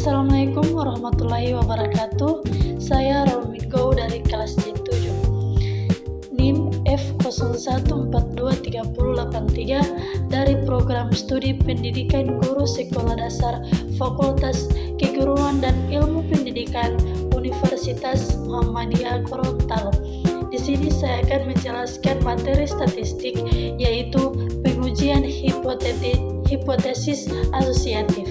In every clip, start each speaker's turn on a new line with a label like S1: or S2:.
S1: Assalamualaikum warahmatullahi wabarakatuh. Saya Romingo dari kelas C7. NIM F01423083 dari Program Studi Pendidikan Guru Sekolah Dasar Fakultas Keguruan dan Ilmu Pendidikan Universitas Muhammadiyah Gorontalo. Di sini saya akan menjelaskan materi statistik, yaitu pengujian hipotesis asosiatif.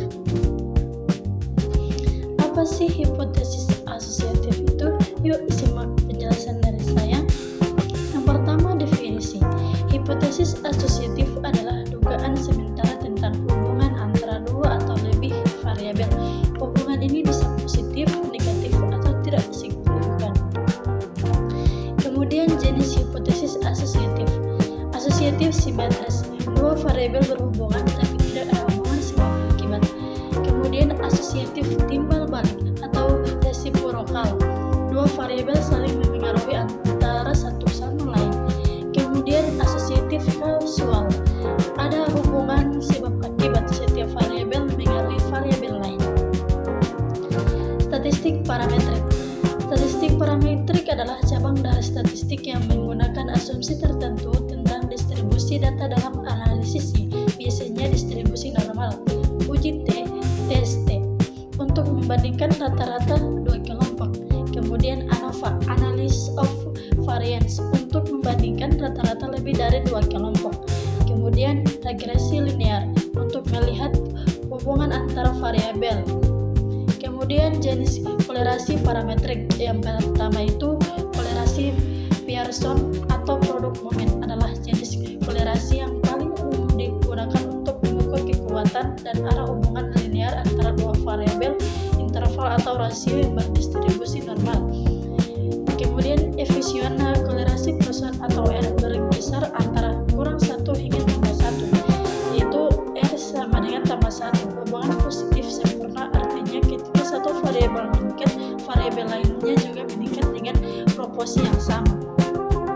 S1: Apa sih hipotesis asosiatif itu? Yuk simak penjelasan dari saya. Yang pertama, definisi. Hipotesis asosiatif adalah dugaan sementara tentang hubungan antara dua atau lebih variabel. Hubungan ini bisa positif, negatif, atau tidak signifikan. Kemudian jenis hipotesis asosiatif. Asosiatif simetris. Dua variabel berhubungan tapi tidak ada hubungan sebab akibat. Kemudian asosiatif timbal balik atau resiprokal. Dua variabel saling mempengaruhi antara satu sama lain. Kemudian asosiatif kausal. Ada hubungan sebab akibat, setiap variabel mempengaruhi variabel lain. Statistik parametrik. Statistik parametrik adalah cabang dari statistik yang menggunakan asumsi tertentu tentang distribusi data dalam analisisnya, biasanya distribusi normal. Uji TST untuk membandingkan rata-rata dua kelompok. Kemudian ANOVA, Analysis of Variance, untuk membandingkan rata-rata lebih dari dua kelompok. Kemudian regresi linear, untuk melihat hubungan antara variabel. Kemudian jenis kolerasi parametrik. Yang pertama itu kolerasi Pearson atau produk momen, adalah jenis kolerasi yang paling umum digunakan untuk mengukur kekuatan dan arah hubungan linear antara dua variabel, interval atau rasio yang berdistribusi normal. Kemudian efisiensi kolerasi Pearson atau R berkisar antara kurang 1 hingga tambah 1, yaitu R sama dengan tambah 1. Hubungan positif sempurna artinya ketika satu variabel meningkat, variabel lainnya juga meningkat dengan proporsi yang sama.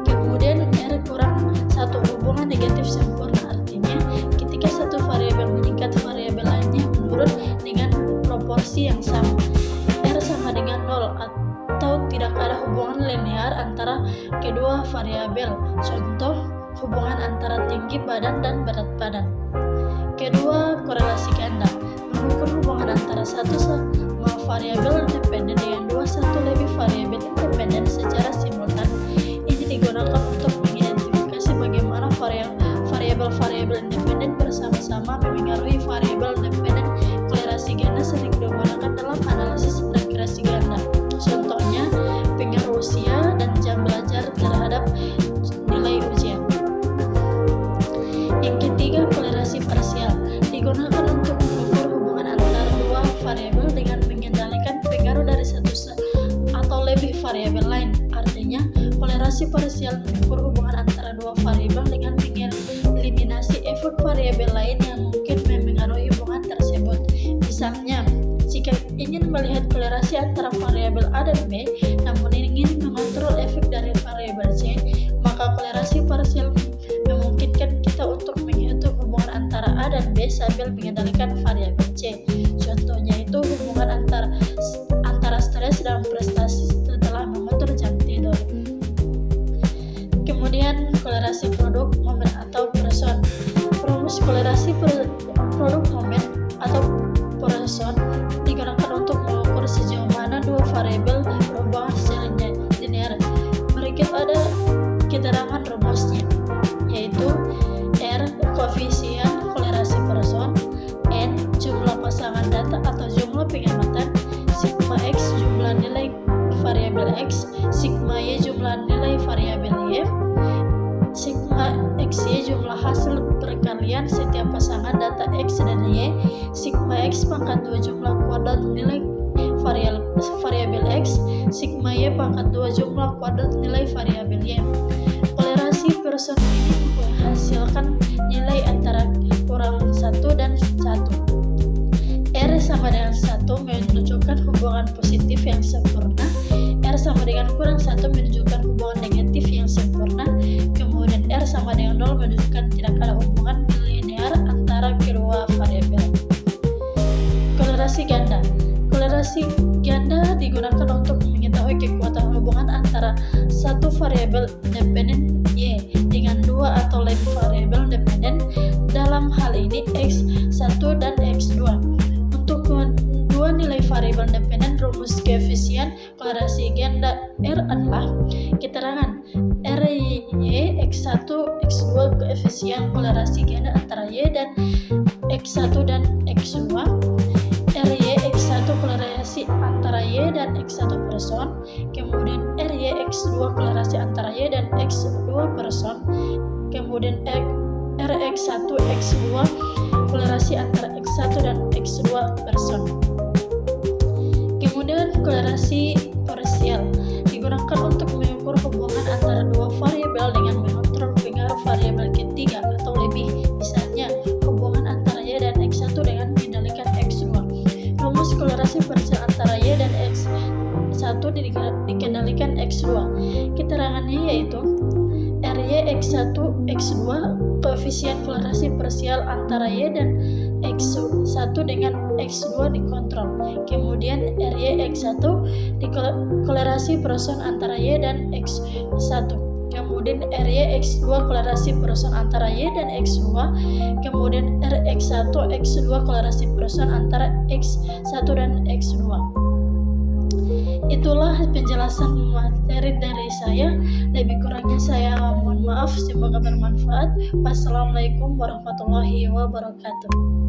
S1: Kemudian R kurang 1, hubungan negatif sempurna artinya ketika satu variabel meningkat, variabel lainnya menurun dengan proporsi yang sama. R sama dengan 0 atau tidak ada hubungan linear antara kedua variabel. Contoh, hubungan antara tinggi badan dan berat badan. Kedua, korelasi ganda, mengukur hubungan antara satu sama variabel independen dengan satu lebih variabel independen secara simultan. Ini digunakan untuk mengidentifikasi bagaimana variabel-variabel independen bersama-sama memengaruhi variabel independen. Kolerasi ganda sering digunakan dalam analisis regresi ganda. Contohnya, pengaruh usia dan jam belajar terhadap nilai ujian. Yang ketiga, kolerasi parsial, digunakan untuk mengukur hubungan antara dua variabel dengan mengendalikan pengaruh dari satu atau lebih variabel lain. Artinya, kolerasi parsial mengukur hubungan antara dua variabel dengan mengeliminasi efek variabel lain yang mungkin memengaruhi hubungan tersebut. Misalnya, jika ingin melihat kolerasi antara variabel A dan B, namun ingin mengontrol efek dari variabel C, maka kolerasi parsial memungkinkan kita untuk menghitung hubungan antara A dan B sambil mengendalikan variabel C. Contohnya itu hubungan antara stres dan prestasi setelah mengatur jam tidur. Kemudian kolerasi produk momen atau person. Rumus kolerasi produk momen atau person digunakan untuk mengukur sejauh mana dua variabel berhubungan secara linear. Berikut ada keterangan rumusnya, yaitu R koefisien kolerasi person, N jumlah pasangan data atau jumlah pengamatan, sigma X jumlah nilai variabel X, sigma Y jumlah nilai variabel Y, sigma XY jumlah hasil perkalian setiap pasangan data X dan Y, sigma X pangkat 2 jumlah kuadrat nilai variabel X, sigma Y pangkat 2 jumlah kuadrat nilai variabel Y. Kolerasi person ini menghasilkan nilai antara kurang 1 dan 1. R sama dengan 1 menunjukkan hubungan positif yang sempurna. R sama dengan kurang 1 menunjukkan hubungan negatif yang sempurna. Kemudian R sama dengan 0 menunjukkan tidak ada hubungan linear antara kedua variabel. Kolerasi ganda. Kolerasi ganda digunakan untuk mengetahui kekuatan hubungan antara satu variabel dependen Y dengan dua atau lebih variabel dependen, dalam hal ini X1 dan X2. Untuk dua nilai variabel dependen, rumus koefisien kolerasi ganda R adalah keterangan RY X1 X2 koefisien kolerasi ganda antara Y dan X1 dan X2. RY X1 kolerasi antara Y dan X1 person, kemudian RY X2 kolerasi antara Y dan X2 person, kemudian RX1 X2 kolerasi antara X1 dan X2 person. Kemudian kolerasi parsial digunakan untuk mengukur hubungan antara dua variabel dengan mengontrol pengaruh variabel ketiga atau lebih, misalnya hubungan antara Y dan X1 dengan mengendalikan X2. Rumus kolerasi parsial antara Y dan X1 dikendalikan X2. Keterangannya yaitu RY X1 X2 koefisien kolerasi parsial antara Y dan X1 dengan X2 dikontrol. Kemudian RY X1 kolerasi person antara Y dan X1. Kemudian RY X2 kolerasi person antara Y dan X2. Kemudian RX1 X2 kolerasi person antara X1 dan X2. Itulah penjelasan materi dari saya. Lebih kurangnya saya mohon maaf. Semoga bermanfaat. Wassalamualaikum warahmatullahi wabarakatuh.